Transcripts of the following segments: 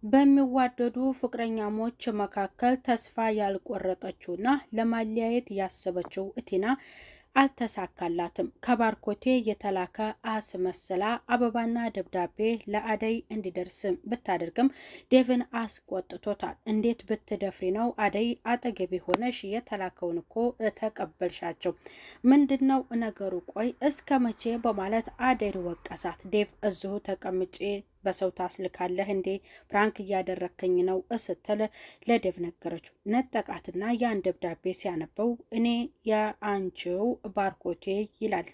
በሚዋደዱ ፍቅረኛሞች መካከል ተስፋ ያልቆረጠችውና ለማለያየት ያሰበችው ቲና አልተሳካላትም። ከባርኮቴ የተላከ አስመስላ አበባና ደብዳቤ ለአደይ እንዲደርስ ብታደርግም ዴቭን አስቆጥቶታል። እንዴት ብትደፍሪ ነው አደይ አጠገቤ ሆነሽ የተላከውን እኮ ተቀበልሻቸው? ምንድነው ነገሩ? ቆይ እስከ መቼ? በማለት አደይ ወቀሳት። ዴቭ እዚሁ ተቀምጬ በሰው ታስልካለህ እንዴ? ፕራንክ እያደረከኝ ነው ስትል ለዴቭ ነገረችው። ነጠቃትና ያን ደብዳቤ ሲያነበው እኔ የአንቺው ባርኮቴ ይላል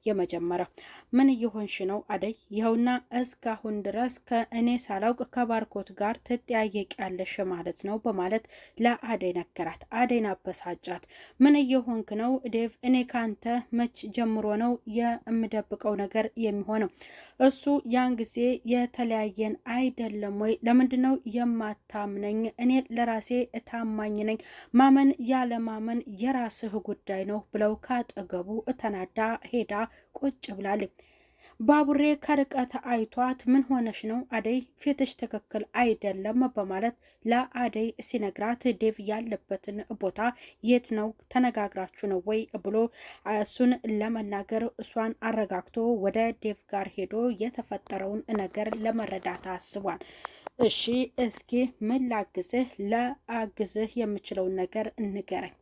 የመጀመሪያው። ምን እየሆንሽ ነው አደይ? ይኸውና እስካሁን ድረስ ከእኔ ሳላውቅ ከባርኮት ጋር ትጠያየቂያለሽ ማለት ነው በማለት ለአደይ ነገራት። አደይን አበሳጫት። ምን እየሆንክ ነው ዴቭ? እኔ ካንተ መች ጀምሮ ነው የምደብቀው ነገር የሚሆነው? እሱ ያን ጊዜ የተለያየን አይደለም ወይ? ለምንድነው የማታምነኝ? እኔ ለራሴ ታማኝ ነኝ። ማመን ያለ ማመን የራስህ ጉዳይ ነው ብለው ካጠገቡ ተናዳ ሄዳ ቁጭ ብላለች። ባቡሬ ከርቀት አይቷት ምን ሆነሽ ነው አደይ? ፊትሽ ትክክል አይደለም በማለት ለአደይ ሲነግራት ዴቭ ያለበትን ቦታ የት ነው ተነጋግራችሁ ነው ወይ ብሎ እሱን ለመናገር እሷን አረጋግቶ ወደ ዴቭ ጋር ሄዶ የተፈጠረውን ነገር ለመረዳት አስቧል። እሺ እስኪ ምን ላግዝህ? ለአግዝህ የምችለውን ነገር ንገረኝ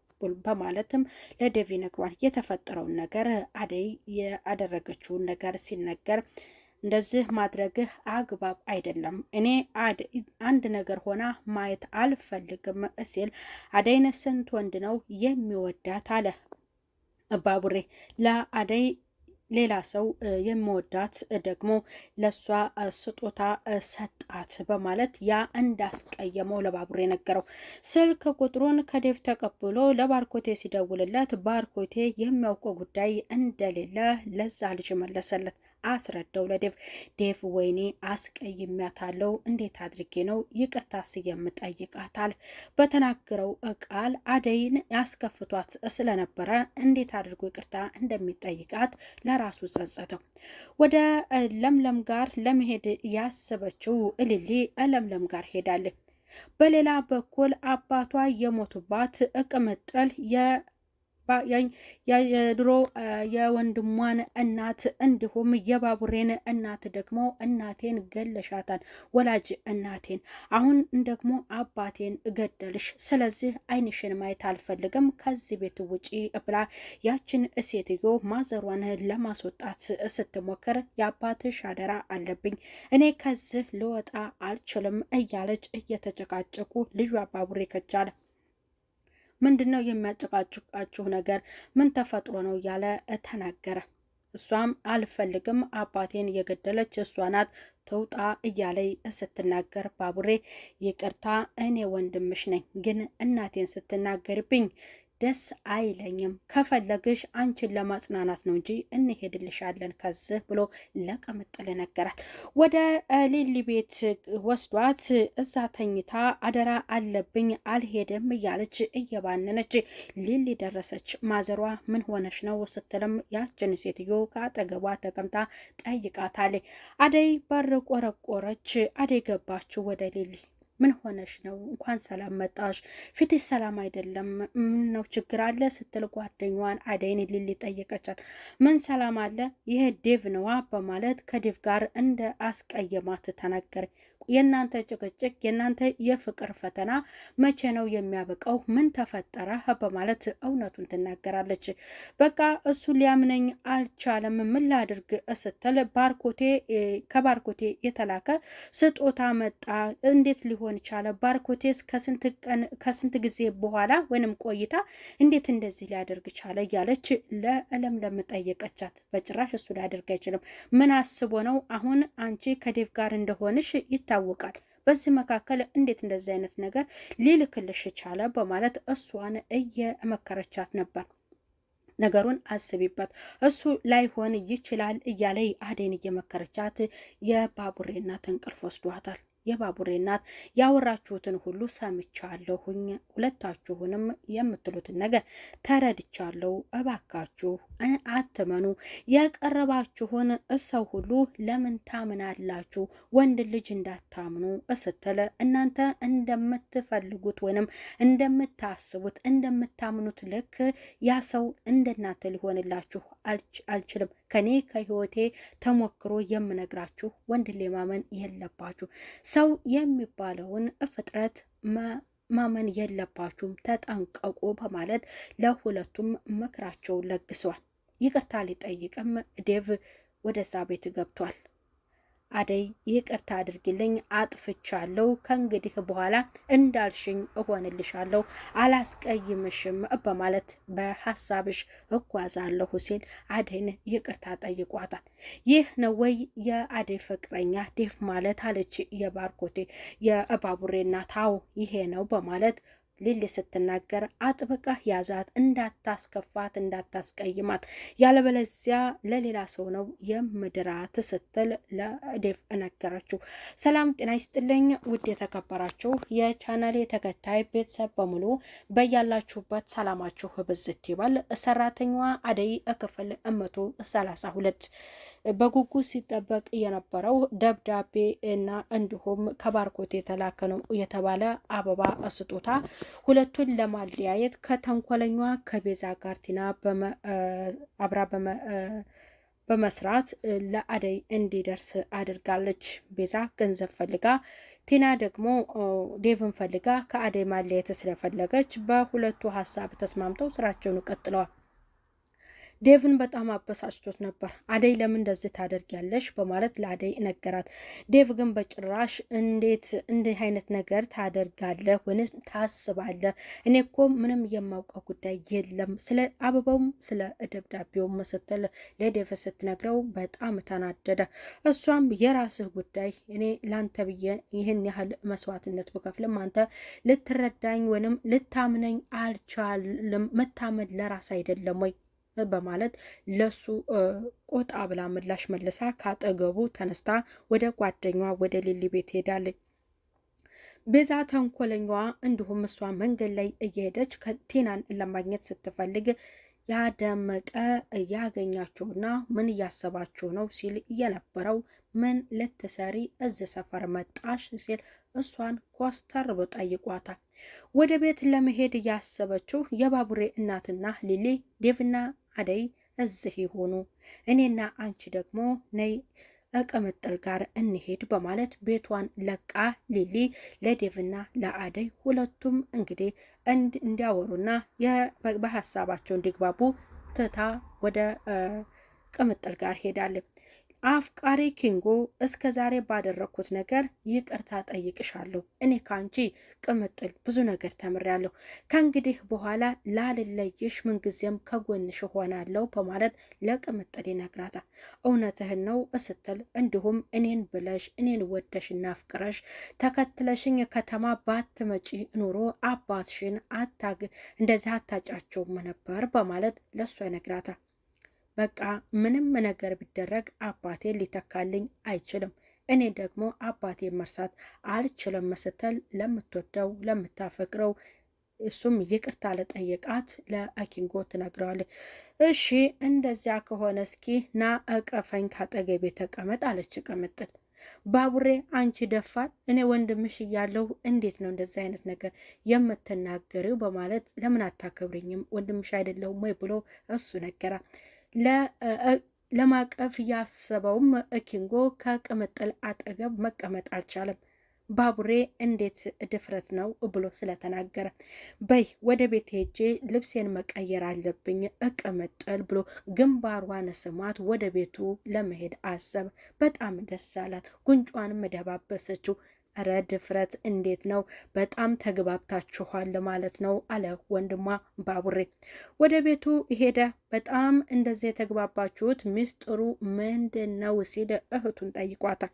በማለትም ለዴቭ ነግሯል። የተፈጠረውን ነገር አደይ ያደረገችውን ነገር ሲነገር እንደዚህ ማድረግህ አግባብ አይደለም፣ እኔ አንድ ነገር ሆና ማየት አልፈልግም ሲል አደይን ስንት ወንድ ነው የሚወዳት አለ ባቡሬ። ለአደይ ሌላ ሰው የሚወዳት ደግሞ ለሷ ስጦታ ሰጣት በማለት ያ እንዳስቀየመው ለባቡሬ ነገረው። ስልክ ቁጥሩን ከዴቭ ተቀብሎ ለባርኮቴ ሲደውልለት ባርኮቴ የሚያውቀው ጉዳይ እንደሌለ ለዛ ልጅ መለሰለት። አስረዳው ለዴቭ። ዴቭ ወይኔ አስቀይሜያታለሁ፣ እንዴት አድርጌ ነው ይቅርታስ የምጠይቃታል? በተናገረው ቃል አደይን ያስከፍቷት ስለነበረ እንዴት አድርጎ ይቅርታ እንደሚጠይቃት ለራሱ ጸጸተው። ወደ ለምለም ጋር ለመሄድ ያሰበችው እልሊ ለምለም ጋር ሄዳለች። በሌላ በኩል አባቷ የሞቱባት ቅምጥል የድሮ የወንድሟን እናት እንዲሁም የባቡሬን እናት ደግሞ እናቴን ገለሻታል፣ ወላጅ እናቴን፣ አሁን ደግሞ አባቴን ገደልሽ፣ ስለዚህ ዓይንሽን ማየት አልፈልግም፣ ከዚህ ቤት ውጪ ብላ ያችን ሴትዮ ማዘሯን ለማስወጣት ስትሞክር የአባትሽ አደራ አለብኝ፣ እኔ ከዚህ ልወጣ አልችልም እያለች እየተጨቃጨቁ ልጇ ባቡሬ ከቻለ ምንድነው የሚያጨቃጭቃችሁ ነገር? ምን ተፈጥሮ ነው እያለ ተናገረ። እሷም አልፈልግም፣ አባቴን የገደለች እሷ ናት፣ ተውጣ እያለይ ስትናገር ባቡሬ ይቅርታ እኔ ወንድምሽ ነኝ፣ ግን እናቴን ስትናገርብኝ ደስ አይለኝም፣ ከፈለግሽ አንቺን ለማጽናናት ነው እንጂ እንሄድልሻለን ከዚህ ብሎ ለቅምጥል ነገራት። ወደ ሊሊ ቤት ወስዷት እዛ ተኝታ አደራ አለብኝ አልሄድም እያለች እየባነነች ሊሊ ደረሰች። ማዘሯ ምን ሆነች ነው ስትልም ያችን ሴትዮ ከአጠገቧ ተቀምጣ ጠይቃታለች። አደይ በር ቆረቆረች። አደይ ገባችው ወደ ሊሊ። ምን ሆነሽ ነው? እንኳን ሰላም መጣሽ፣ ፊትሽ ሰላም አይደለም፣ ምን ነው ችግር አለ ስትል ጓደኛዋን አደይን ሊሊ ጠየቀቻት። ምን ሰላም አለ? ይሄ ዴቭ ነዋ በማለት ከዴቭ ጋር እንደ አስቀየማት ተናገረ። የእናንተ ጭቅጭቅ የእናንተ የፍቅር ፈተና መቼ ነው የሚያበቃው? ምን ተፈጠረ? በማለት እውነቱን ትናገራለች። በቃ እሱ ሊያምነኝ አልቻለም፣ ምን ላድርግ ስትል ከባርኮቴ የተላከ ስጦታ መጣ። እንዴት ሊሆን ቻለ? ባርኮቴስ ከስንት ጊዜ በኋላ ወይንም ቆይታ እንዴት እንደዚህ ሊያደርግ ቻለ? እያለች ለለምለም ጠየቀቻት። በጭራሽ እሱ ሊያደርግ አይችልም። ምን አስቦ ነው? አሁን አንቺ ከዴቭ ጋር እንደሆንሽ ይታወቃል። በዚህ መካከል እንዴት እንደዚህ አይነት ነገር ሊልክልሽ ቻለ? በማለት እሷን እየመከረቻት ነበር። ነገሩን አስቢበት፣ እሱ ላይሆን ይችላል እያለ አደይን እየመከረቻት የባቡሬ እናት እንቅልፍ ወስዷታል። የባቡሬ እናት ያወራችሁትን ሁሉ ሰምቻለሁኝ፣ ሁለታችሁንም የምትሉትን ነገር ተረድቻለሁ። እባካችሁ አትመኑ፣ የቀረባችሁን ሰው ሁሉ ለምን ታምናላችሁ? ወንድ ልጅ እንዳታምኑ ስትል እናንተ እንደምትፈልጉት ወይንም እንደምታስቡት እንደምታምኑት ልክ ያ ሰው እንደናንተ ሊሆንላችሁ አልችልም። ከኔ ከህይወቴ ተሞክሮ የምነግራችሁ ወንድ ማመን የለባችሁ። ሰው የሚባለውን ፍጥረት ማመን የለባችሁም፣ ተጠንቀቁ በማለት ለሁለቱም ምክራቸውን ለግሰዋል። ይቅርታ ሊጠይቅም ዴቭ ወደዛ ቤት ገብቷል። አደይ ይቅርታ አድርግልኝ፣ አጥፍቻለሁ፣ ከእንግዲህ በኋላ እንዳልሽኝ እሆንልሻለሁ፣ አላስቀይምሽም በማለት በሀሳብሽ እጓዛለሁ ሲል አደይን ይቅርታ ጠይቋታል። ይህ ነው ወይ የአደይ ፍቅረኛ ዴቭ ማለት አለች የባርኮቴ የባቡሬ እናት። አዎ ይሄ ነው በማለት ሊሊ ስትናገር አጥብቀህ ያዛት፣ እንዳታስከፋት፣ እንዳታስቀይማት፣ ያለበለዚያ ለሌላ ሰው ነው የምድራት ስትል ለዴቭ ነገረችው። ሰላም ጤና ይስጥልኝ ውድ የተከበራችሁ የቻናሌ ተከታይ ቤተሰብ በሙሉ በያላችሁበት ሰላማችሁ ብዝት ይበል። ሰራተኛዋ አደይ ክፍል 132 በጉጉት ሲጠበቅ የነበረው ደብዳቤ እና እንዲሁም ከባርኮት የተላከ ነው የተባለ አበባ ስጦታ ሁለቱን ለማለያየት ከተንኮለኛዋ ከቤዛ ጋር ቲና አብራ በመስራት ለአደይ እንዲደርስ አድርጋለች። ቤዛ ገንዘብ ፈልጋ፣ ቲና ደግሞ ዴቭን ፈልጋ ከአደይ ማለያየት ስለፈለገች በሁለቱ ሀሳብ ተስማምተው ስራቸውን ቀጥለዋል። ዴቭን በጣም አበሳጭቶት ነበር። አደይ ለምን እንደዚህ ታደርጊያለሽ በማለት ለአደይ ነገራት። ዴቭ ግን በጭራሽ እንዴት እንዲህ አይነት ነገር ታደርጋለህ ወይስ ታስባለህ? እኔ እኮ ምንም የማውቀው ጉዳይ የለም፣ ስለ አበባውም ስለ ደብዳቤውም ስትል ለዴቭ ስትነግረው በጣም ተናደደ። እሷም የራስህ ጉዳይ፣ እኔ ላንተ ብዬ ይህን ያህል መስዋዕትነት ብከፍልም አንተ ልትረዳኝ ወይንም ልታምነኝ አልቻልም። መታመን ለራስ አይደለም ወይ በማለት ለሱ ቆጣ ብላ ምላሽ መልሳ ካጠገቡ ተነስታ ወደ ጓደኛዋ ወደ ሊሊ ቤት ሄዳለች። ቤዛ ተንኮለኛዋ እንዲሁም እሷ መንገድ ላይ እየሄደች ቲናን ለማግኘት ስትፈልግ ያደመቀ ያገኛችሁና ምን እያሰባችሁ ነው ሲል የነበረው ምን ልትሰሪ እዚህ ሰፈር መጣሽ ሲል እሷን ኮስተር ብሎ ጠይቋታል። ወደ ቤት ለመሄድ ያሰበችው የባቡሬ እናትና ሊሊ ዴቭና አደይ እዚህ ይሆኑ፣ እኔና አንቺ ደግሞ ነይ ቅምጥል ጋር እንሄድ በማለት ቤቷን ለቃ ሊሊ ለዴቭና ለአደይ ሁለቱም እንግዲህ እንዲያወሩና በሀሳባቸው እንዲግባቡ ትታ ወደ ቅምጥል ጋር ሄዳለች። አፍቃሪ ኪንጎ እስከ ዛሬ ባደረግኩት ነገር ይቅርታ ጠይቅሻለሁ። እኔ ካንቺ ቅምጥል ብዙ ነገር ተምሬያለሁ። ከእንግዲህ በኋላ ላልለይሽ ምንጊዜም ከጎንሽ ሆናለሁ በማለት ለቅምጥል ይነግራታል። እውነትህን ነው ስትል እንዲሁም እኔን ብለሽ እኔን ወደሽና አፍቅረሽ ተከትለሽኝ ከተማ ባትመጪ ኑሮ አባትሽን እንደዚህ አታጫቸውም ነበር በማለት ለሷ ይነግራታል። በቃ ምንም ነገር ቢደረግ አባቴ ሊተካልኝ አይችልም፣ እኔ ደግሞ አባቴ መርሳት አልችልም ስትል ለምትወደው ለምታፈቅረው እሱም ይቅርታ ለጠየቃት ለኪንጎ ትነግረዋለች። እሺ እንደዚያ ከሆነ እስኪ ና እቀፈኝ ካጠገቤ ተቀመጥ አለች ቅምጥል። ባቡሬ አንቺ ደፋር፣ እኔ ወንድምሽ እያለሁ እንዴት ነው እንደዚህ አይነት ነገር የምትናገሪው በማለት ለምን አታከብርኝም? ወንድምሽ አይደለሁም ወይ ብሎ እሱ ነገራል። ለማቀፍ ያሰበውም ኪንጎ ከቅምጥል አጠገብ መቀመጥ አልቻለም። ባቡሬ እንዴት ድፍረት ነው ብሎ ስለተናገረ በይ ወደ ቤት ሄጄ ልብሴን መቀየር አለብኝ ቅምጥል ብሎ ግንባሯን ስሟት ወደ ቤቱ ለመሄድ አሰብ። በጣም ደስ አላት። ጉንጯንም ደባበሰችው። እረ ድፍረት እንዴት ነው! በጣም ተግባብታችኋል ማለት ነው አለ ወንድሟ ባቡሬ። ወደ ቤቱ ሄደ። በጣም እንደዚህ የተግባባችሁት ሚስጥሩ ምንድን ነው ሲል እህቱን ጠይቋታል።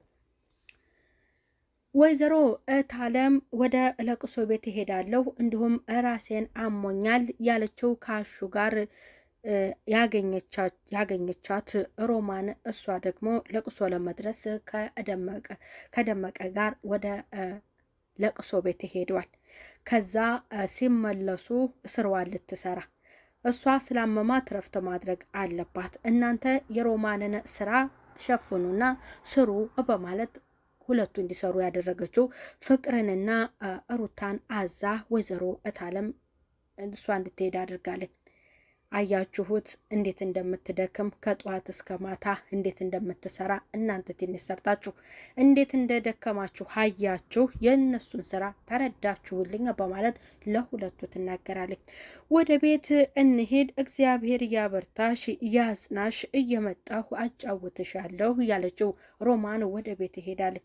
ወይዘሮ እታለም ወደ ለቅሶ ቤት ይሄዳለሁ እንዲሁም ራሴን አሞኛል ያለችው ካሹ ጋር ያገኘቻት ሮማን እሷ ደግሞ ለቅሶ ለመድረስ ከደመቀ ጋር ወደ ለቅሶ ቤት ሄዷል። ከዛ ሲመለሱ ስራዋን ልትሰራ እሷ ስላመማት ረፍት ማድረግ አለባት፣ እናንተ የሮማንን ስራ ሸፍኑና ስሩ በማለት ሁለቱ እንዲሰሩ ያደረገችው ፍቅርንና ሩታን አዛ ወይዘሮ እታለም እሷ እንድትሄድ አድርጋለች። አያችሁት እንዴት እንደምትደክም ከጧት እስከ ማታ እንዴት እንደምትሰራ። እናንተ ትንሽ ሰርታችሁ እንዴት እንደደከማችሁ አያችሁ፣ የእነሱን ስራ ተረዳችሁልኝ በማለት ለሁለቱ ትናገራለች። ወደ ቤት እንሄድ፣ እግዚአብሔር ያበርታሽ ያጽናሽ፣ እየመጣሁ አጫውትሻለሁ ያለችው ሮማን ወደ ቤት ይሄዳል።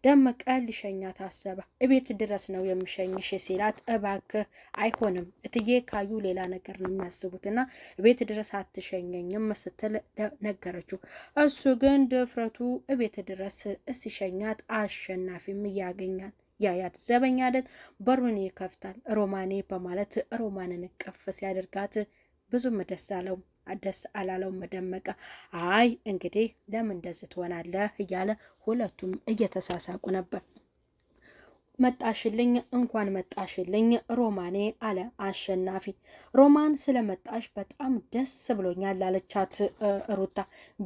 ደመቀ ሊሸኛት አሰበ። እቤት ድረስ ነው የምሸኝሽ ሲላት እባክህ አይሆንም እትዬ ካዩ ሌላ ነገር ነው የሚያስቡትና እቤት ድረስ አትሸኘኝም ስትል ነገረችው። እሱ ግን ድፍረቱ እቤት ድረስ ሲሸኛት አሸናፊም ያገኛል። ያያት ዘበኛለን በሩን ይከፍታል። ሮማኔ በማለት ሮማንን እቅፍ ሲያደርጋት ብዙም ደስ አላለውም ደመቀ። አይ እንግዲህ ለምን እንደዚህ ትሆናለህ እያለ ሁለቱም እየተሳሳቁ ነበር። መጣሽልኝ፣ እንኳን መጣሽልኝ ሮማኔ አለ አሸናፊ። ሮማን ስለመጣሽ በጣም ደስ ብሎኛል አለቻት ሩታ።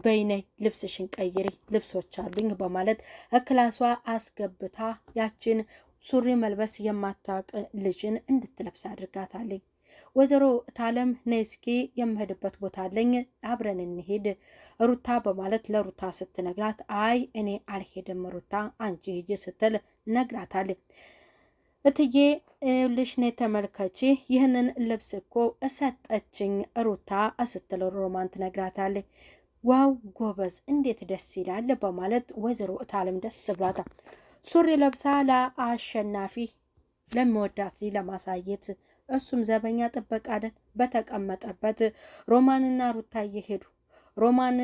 በይነይ ልብስሽን ቀይሪ፣ ልብሶች አሉኝ በማለት ክላሷ አስገብታ ያችን ሱሪ መልበስ የማታውቅ ልጅን እንድትለብስ አድርጋታለኝ። ወይዘሮ እታለም ነይ እስኪ የምሄድበት ቦታ አለኝ አብረን እንሄድ ሩታ በማለት ለሩታ ስትነግራት አይ እኔ አልሄድም ሩታ አንቺ ሂጂ ስትል ነግራታለች። እትዬ ልሽ ነይ ተመልከቺ ይህንን ልብስ እኮ እሰጠችኝ ሩታ ስትል ሮማን ትነግራታለች። ዋው ጎበዝ እንዴት ደስ ይላል በማለት ወይዘሮ እታለም ደስ ብሏታል። ሱሪ ለብሳ ለአሸናፊ ለሚወዳት ለማሳየት እሱም ዘበኛ ጥበቃ አይደል በተቀመጠበት ሮማንና ሩታ እየሄዱ ሮማን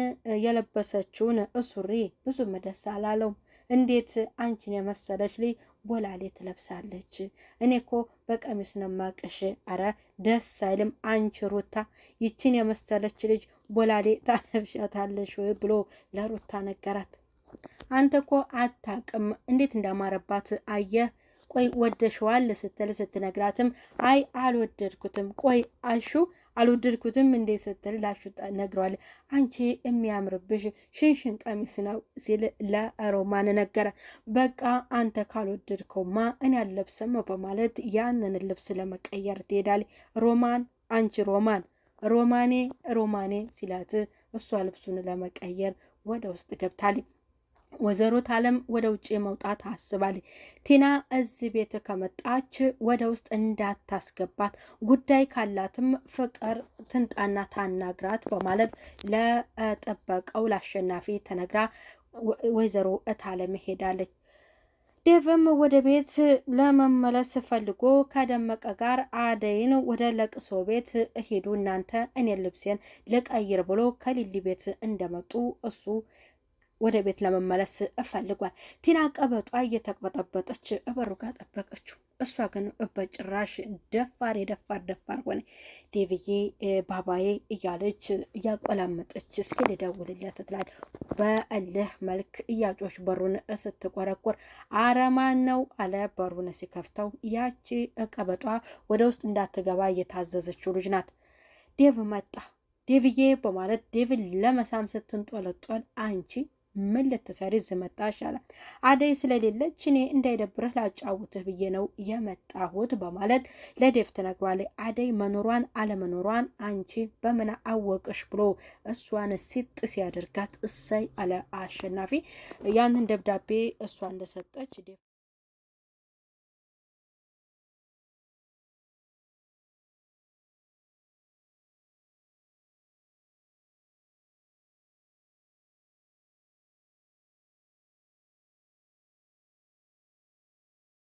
የለበሰችውን ሱሪ ብዙም ደስ አላለውም። እንዴት አንቺን የመሰለች ልጅ ቦላሌ ትለብሳለች? እኔ እኮ በቀሚስ ነው ማቅሽ። አረ ደስ አይልም። አንቺ ሩታ ይችን የመሰለች ልጅ ቦላሌ ታለብሻታለሽ ወይ ብሎ ለሩታ ነገራት። አንተ እኮ አታቅም እንዴት እንዳማረባት አየህ። ቆይ ወደሽዋል ስትነግራትም አይ አልወደድኩትም። ቆይ አሹ አልወደድኩትም እንዴ ስትል ላሹ ነግሯል። አንቺ የሚያምርብሽ ሽንሽን ቀሚስ ነው ሲል ለሮማን ነገረ። በቃ አንተ ካልወደድከውማ እኔ አልለብስም በማለት ያንን ልብስ ለመቀየር ትሄዳል። ሮማን አንቺ ሮማኔ ሲላት እሷ ልብሱን ለመቀየር ወደ ውስጥ ገብታል። ወይዘሮ እታለም ወደ ውጭ መውጣት አስባለች። ቲና እዚህ ቤት ከመጣች ወደ ውስጥ እንዳታስገባት ጉዳይ ካላትም ፍቅር ትንጣና ታናግራት በማለት ለጠበቀው ለአሸናፊ ተነግራ ወይዘሮ እታለም ሄዳለች። ዴቭም ወደ ቤት ለመመለስ ፈልጎ ከደመቀ ጋር አደይን ወደ ለቅሶ ቤት ሄዱ እናንተ እኔ ልብሴን ልቀይር ብሎ ከሊሊ ቤት እንደመጡ እሱ ወደ ቤት ለመመለስ እፈልጓል። ቲና ቀበጧ እየተቅበጠበጠች በሩ ጋር ጠበቀችው። እሷ ግን በጭራሽ ደፋር ሆነ። ዴቭዬ ባባዬ እያለች እያቆላመጠች እስኪ ልደውልለት ትላል። በእልህ መልክ እያጮች በሩን ስትቆረቆር አረማን ነው አለ። በሩን ሲከፍተው ያቺ ቀበጧ ወደ ውስጥ እንዳትገባ እየታዘዘችው ልጅ ናት። ዴቭ መጣ። ዴቭዬ በማለት ዴቭን ለመሳም ስትንጦለጦል አንቺ ምን ልትሰሪ ዝመጣሽ አለ። አደይ ስለሌለች እኔ እንዳይደብርህ ላጫውትህ ብዬ ነው የመጣሁት በማለት ለዴቭ ትነግሯለች። አደይ መኖሯን አለመኖሯን አንቺ በምን አወቅሽ ብሎ እሷን ሲጥ ሲያደርጋት እሰይ አለ አሸናፊ። ያንን ደብዳቤ እሷ እንደሰጠች